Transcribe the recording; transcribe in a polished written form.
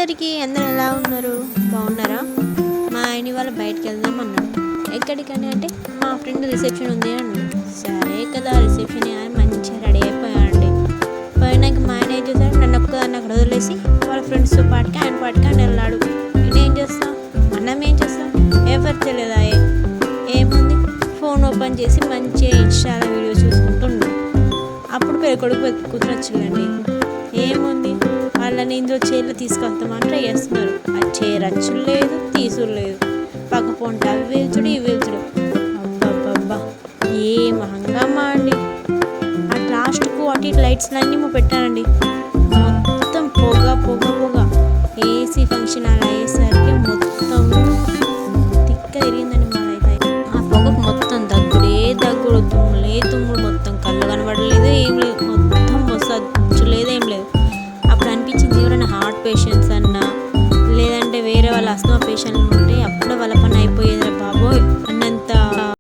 అందరూ ఎలా ఉన్నారు? బాగున్నారా? మా ఆయన వాళ్ళు బయటకు వెళ్దాం అన్నాడు. ఎక్కడికని అంటే మా ఫ్రెండ్ రిసెప్షన్ ఉంది అన్నాడు. సరే కదా రిసెప్షన్ అని మంచిగా రెడీ అయిపోయానండి. పోయినాక మా ఆయన ఏం చేశాడు, నన్ను ఒక్కదాన్ని అక్కడ వదిలేసి వాళ్ళ ఫ్రెండ్స్తో పాటుకి ఆయన వెళ్ళాడు. నేనేం చేస్తాను, అన్నం ఏం చేస్తాను, ఎవరు తెలియదా ఏముంది, ఫోన్ ఓపెన్ చేసి మంచిగా ఇన్స్టాలో వీడియోస్ చూసుకుంటున్నాను. అప్పుడు పెళ్ళికొడుకు కూతురు వచ్చిందండి. ఏముంది, వాళ్ళని ఇందులో చీరలు తీసుకొస్తామని ట్రై చేస్తున్నారు. ఆ చీర అచ్చులు లేదు, తీసుడు లేదు, పక్క పొంట అవి వెళ్తుడు ఇవి వెళ్తుడు. అబ్బబ్బబ్బా ఏం హంగామా అండి. ఆ లాస్ట్కు అటు ఇటు లైట్స్ అన్నీ పెట్టానండి. మొత్తం పొగ పొగ పొగ. ఏసీ ఫంక్షన్ అలా అయ్యేసరికి మొత్తం తిక్క తిరిగిందండి మాదైతే. ఆ పొగకు మొత్తం దగ్గుడే దగ్గుడు, తుమ్ముడు, మొత్తం కళ్ళు కనబడలేదు, ఏం లేదు, మొత్తం అచ్చు లేదు, ఏం లేదు. అప్పుడు అనిపించింది ఎవరైనా హార్ట్ పేషెంట్స్ అన్నా లేదంటే వేరే వాళ్ళ అస్తమా పేషెంట్లు ఉంటే అప్పుడు వాళ్ళ